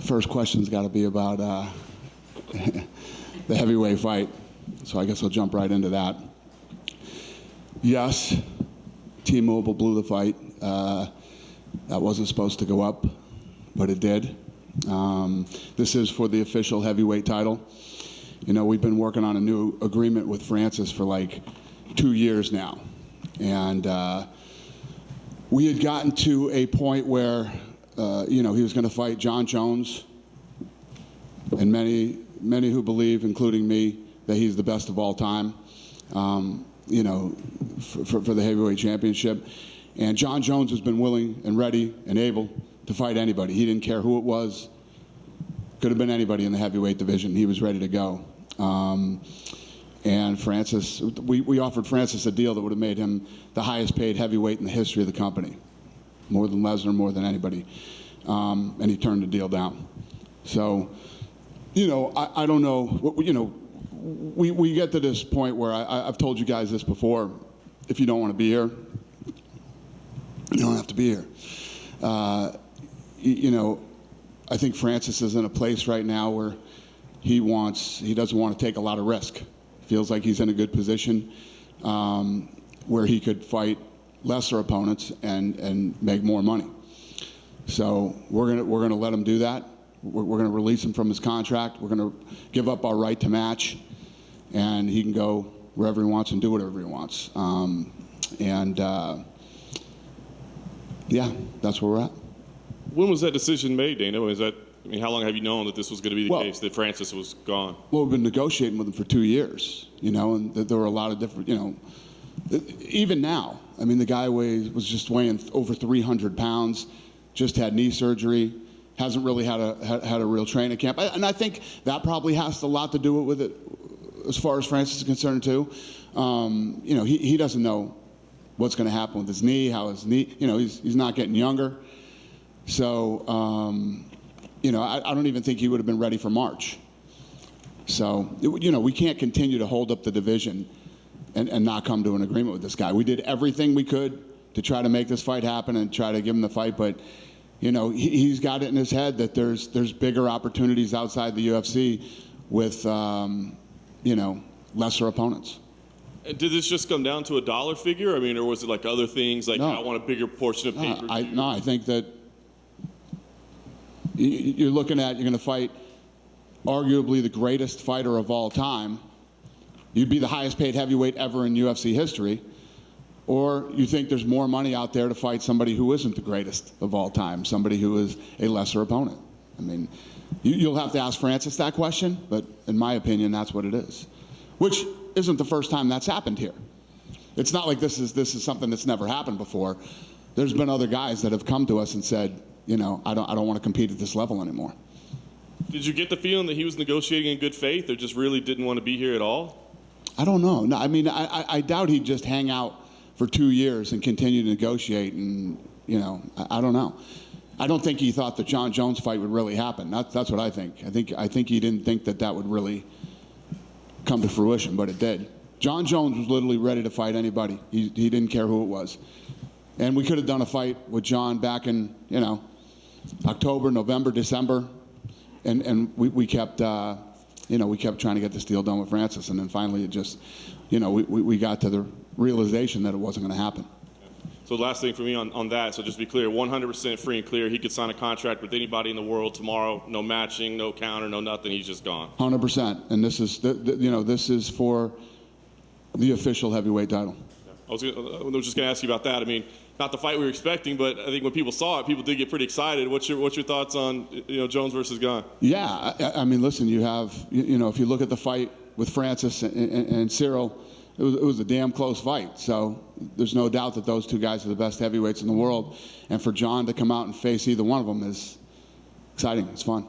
First question's got to be about the heavyweight fight, so I guess I'll jump right into that. Yes, T-Mobile blew the fight. That wasn't supposed to go up, but it did. This is for the official heavyweight title. You know, we've been working on a new agreement with Francis for like 2 years now, and we had gotten to a point where you know, he was going to fight John Jones, and many who believe, including me, that he's the best of all time, you know, for the heavyweight championship. And John Jones has been willing and ready and able to fight anybody. He didn't care who it was. Could have been anybody in the heavyweight division. He was ready to go. And Francis, we offered Francis a deal that would have made him the highest paid heavyweight in the history of the company. More than Lesnar, more than anybody. And he turned the deal down. So, you know, I don't know, you know, we get to this point where I've told you guys this before. If you don't want to be here, you don't have to be here. You know, I think Francis is in a place right now where he doesn't want to take a lot of risk. Feels like he's in a good position where he could fight lesser opponents and make more money. So we're gonna let him do that. We're gonna release him from his contract. We're gonna give up our right to match, and he can go wherever he wants and do whatever he wants. Yeah, that's where we're at. When was that decision made, Dana? I mean, how long have you known that this was going to be the case, that Francis was gone? Well, we've been negotiating with him for 2 years, you know, and there were a lot of different, you know, even now. I mean, the guy was just weighing over 300 pounds, just had knee surgery, hasn't really had a real training camp. And I think that probably has a lot to do with it as far as Francis is concerned, too. You know, he doesn't know what's going to happen with his knee, how his knee, you know, he's not getting younger. So, you know, I don't even think he would have been ready for March. So, you know, we can't continue to hold up the division and not come to an agreement with this guy. We did everything we could to try to make this fight happen and try to give him the fight, but, you know, he's got it in his head that there's bigger opportunities outside the UFC with, you know, lesser opponents. And did this just come down to a dollar figure? I mean, or was it like other things, like, no. I want a bigger portion of pay-per-view? No, I think that you're going to fight arguably the greatest fighter of all time. You'd be the highest paid heavyweight ever in UFC history. Or you think there's more money out there to fight somebody who isn't the greatest of all time, somebody who is a lesser opponent. I mean, you'll have to ask Francis that question, but in my opinion, that's what it is. Which isn't the first time that's happened here. It's not like this is something that's never happened before. There's been other guys that have come to us and said, you know, I don't want to compete at this level anymore. Did you get the feeling that he was negotiating in good faith, or just really didn't want to be here at all? I don't know. No, I mean, I doubt he'd just hang out for 2 years and continue to negotiate, and, you know, I don't know. I don't think he thought the John Jones fight would really happen. That's what I think. I think he didn't think that would really come to fruition, but it did. John Jones was literally ready to fight anybody. He didn't care who it was. And we could have done a fight with John back in, you know, October, November, December, and we kept, you know, we kept trying to get this deal done with Francis, and then finally it just, you know, we got to the realization that it wasn't going to happen. So the last thing for me on that, so just to be clear, 100% free and clear, he could sign a contract with anybody in the world tomorrow, no matching, no counter, no nothing, he's just gone. 100%, and this is, you know, this is for the official heavyweight title. I was just going to ask you about that. I mean, not the fight we were expecting, but I think when people saw it, people did get pretty excited. What's your thoughts on, you know, Jones versus Gane? Yeah, I mean, listen, you have, you know, if you look at the fight with Francis and Cyril, it was a damn close fight. So there's no doubt that those two guys are the best heavyweights in the world. And for John to come out and face either one of them is exciting. It's fun.